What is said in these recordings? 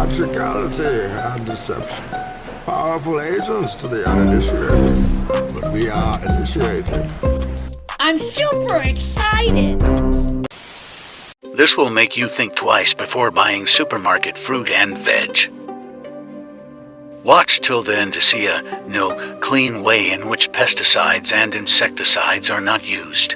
theatricality and deception. Powerful agents to the uninitiated, but we are initiated. I'm super excited! This will make you think twice before buying supermarket fruit and veg. Watch till then to see a clean way in which pesticides and insecticides are not used.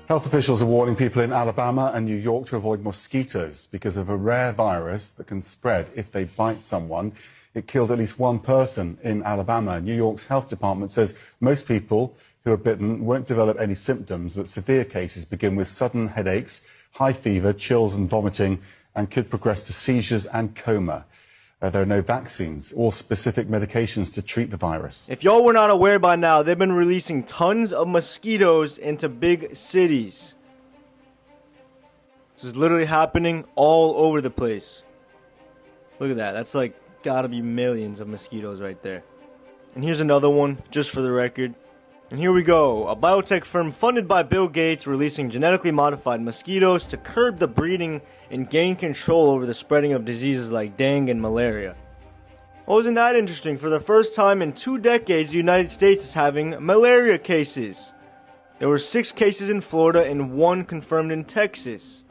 Health officials are warning people in Alabama and New York to avoid mosquitoes because of a rare virus that can spread if they bite someone. It killed at least one person in Alabama. New York's health department says most people who are bitten won't develop any symptoms, but severe cases begin with sudden headaches, high fever, chills and vomiting, and could progress to seizures and coma. There are no vaccines or specific medications to treat the virus. If y'all were not aware by now, they've been releasing tons of mosquitoes into big cities. This is literally happening all over the place. Look at that. That's like gotta be millions of mosquitoes right there. And here's another one, just for the record. And here we go. A biotech firm funded by Bill Gates releasing genetically modified mosquitoes to curb the breeding and gain control over the spreading of diseases like dengue and malaria. Oh, isn't that interesting? For the first time in 2 decades, the United States is having malaria cases. There were 6 cases in Florida and 1 confirmed in Texas.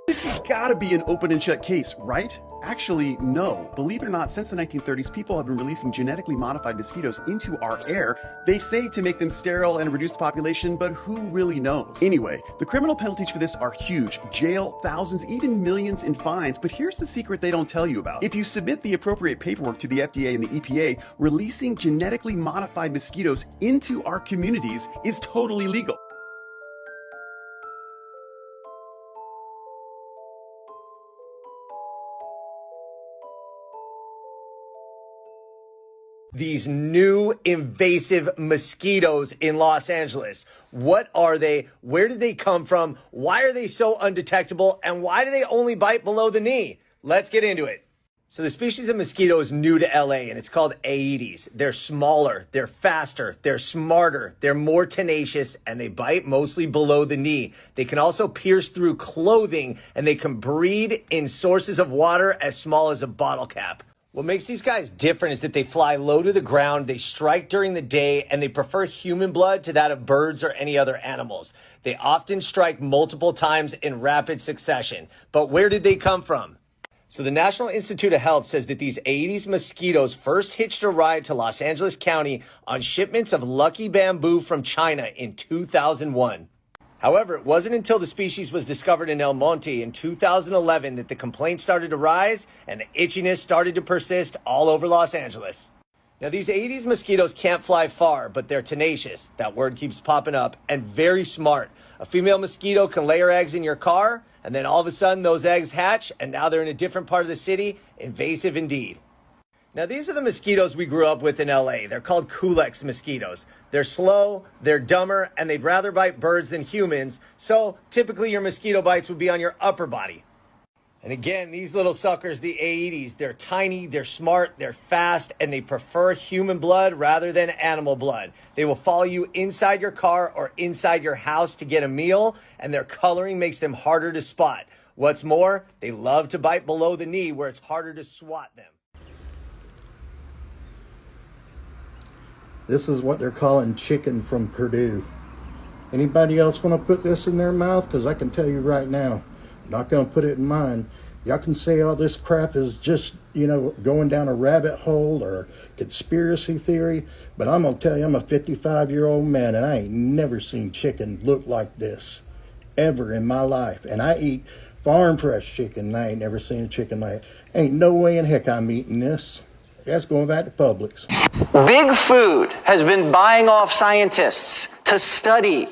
This has got to be an open and shut case, right? Actually, no. Believe it or not, since the 1930s, people have been releasing genetically modified mosquitoes into our air. They say to make them sterile and reduce the population, but who really knows? Anyway, the criminal penalties for this are huge. Jail, thousands, even millions in fines. But here's the secret they don't tell you about. If you submit the appropriate paperwork to the FDA and the EPA, releasing genetically modified mosquitoes into our communities is totally legal. These new invasive mosquitoes in Los Angeles. What are they? Where did they come from? Why are they so undetectable? And why do they only bite below the knee? Let's get into it. So the species of mosquito is new to LA and it's called Aedes. They're smaller, they're faster, they're smarter, they're more tenacious, and they bite mostly below the knee. They can also pierce through clothing and they can breed in sources of water as small as a bottle cap. What makes these guys different is that they fly low to the ground, they strike during the day, and they prefer human blood to that of birds or any other animals. They often strike multiple times in rapid succession. But where did they come from? So the National Institute of Health says that these Aedes mosquitoes first hitched a ride to Los Angeles County on shipments of lucky bamboo from China in 2001. However, it wasn't until the species was discovered in El Monte in 2011 that the complaints started to rise and the itchiness started to persist all over Los Angeles. Now, these Aedes mosquitoes can't fly far, but they're tenacious. That word keeps popping up, and very smart. A female mosquito can lay her eggs in your car, and then all of a sudden those eggs hatch, and now they're in a different part of the city. Invasive indeed. Now, these are the mosquitoes we grew up with in LA. They're called Culex mosquitoes. They're slow, they're dumber, and they'd rather bite birds than humans. So typically your mosquito bites would be on your upper body. And again, these little suckers, the Aedes, they're tiny, they're smart, they're fast, and they prefer human blood rather than animal blood. They will follow you inside your car or inside your house to get a meal, and their coloring makes them harder to spot. What's more, they love to bite below the knee where it's harder to swat them. This is what they're calling chicken from Purdue. Anybody else want to put this in their mouth? Because I can tell you right now, I'm not going to put it in mine. Y'all can say all this crap is just, going down a rabbit hole or conspiracy theory, but I'm going to tell you, I'm a 55-year-old man, and I ain't never seen chicken look like this ever in my life. And I eat farm fresh chicken, and I ain't never seen a chicken like it. Ain't no way in heck I'm eating this. That's going back to Publix. Big Food has been buying off scientists to study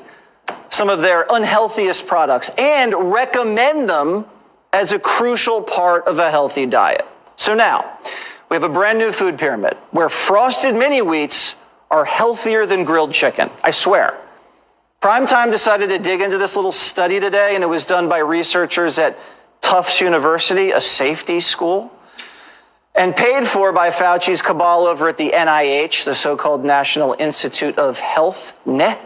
some of their unhealthiest products and recommend them as a crucial part of a healthy diet. So now, we have a brand new food pyramid where frosted mini wheats are healthier than grilled chicken. I swear. Primetime decided to dig into this little study today, and it was done by researchers at Tufts University, a safety school, and paid for by Fauci's cabal over at the NIH, the so-called National Institute of Health, NIH.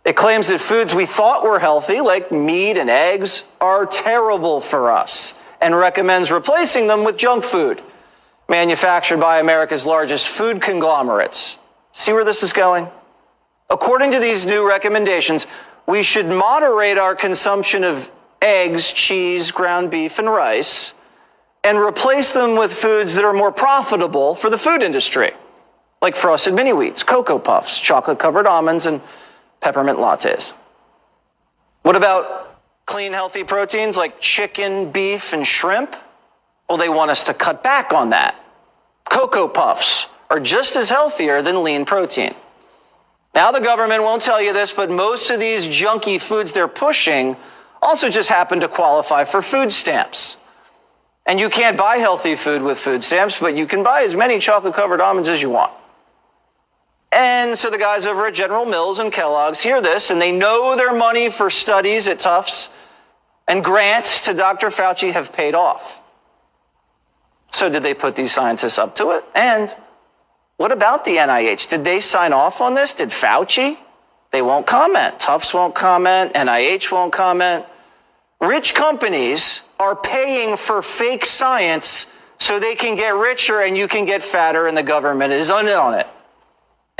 It claims that foods we thought were healthy, like meat and eggs, are terrible for us, and recommends replacing them with junk food, manufactured by America's largest food conglomerates. See where this is going? According to these new recommendations, we should moderate our consumption of eggs, cheese, ground beef, and rice, and replace them with foods that are more profitable for the food industry, like frosted mini wheats, Cocoa Puffs, chocolate-covered almonds, and peppermint lattes. What about clean, healthy proteins like chicken, beef, and shrimp? Well, they want us to cut back on that. Cocoa Puffs are just as healthier than lean protein. Now, the government won't tell you this, but most of these junky foods they're pushing also just happen to qualify for food stamps. And you can't buy healthy food with food stamps, but you can buy as many chocolate-covered almonds as you want. And so the guys over at General Mills and Kellogg's hear this, and they know their money for studies at Tufts and grants to Dr. Fauci have paid off. So did they put these scientists up to it? And what about the NIH? Did they sign off on this? Did Fauci? They won't comment. Tufts won't comment. NIH won't comment. Rich companies are paying for fake science so they can get richer and you can get fatter, and the government is in on it.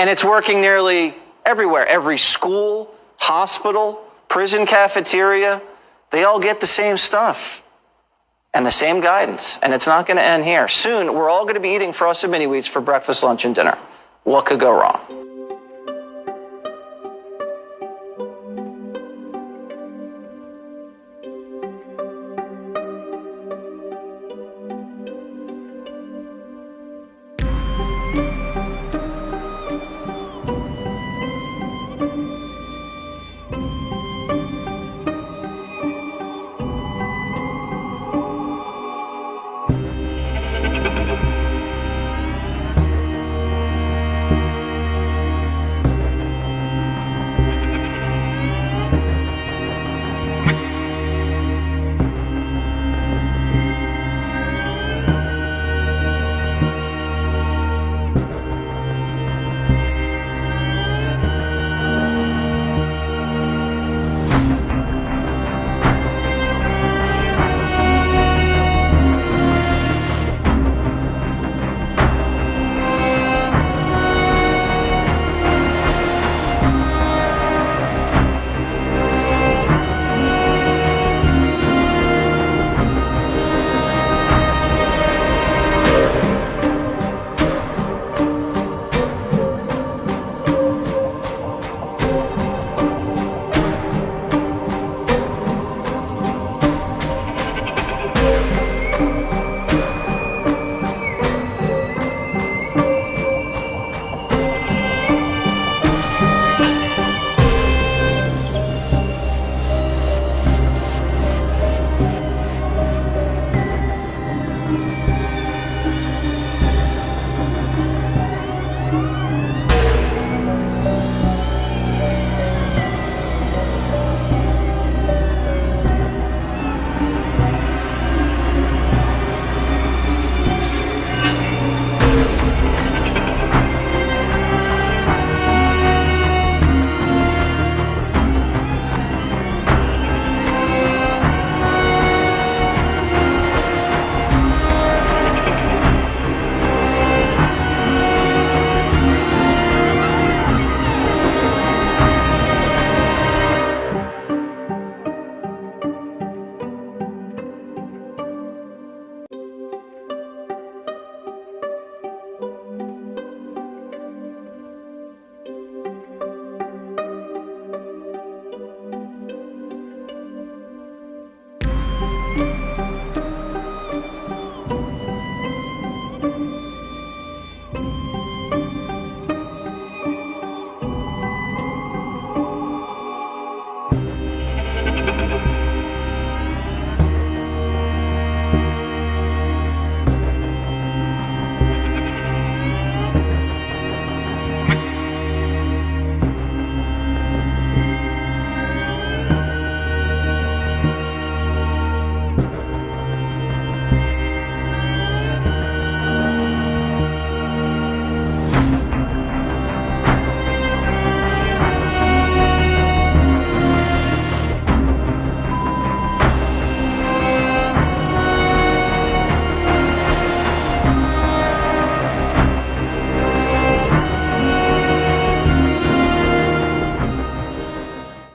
And it's working nearly everywhere. Every school, hospital, prison cafeteria, they all get the same stuff and the same guidance. And it's not going to end here. Soon, we're all going to be eating frosted mini wheats for breakfast, lunch, and dinner. What could go wrong?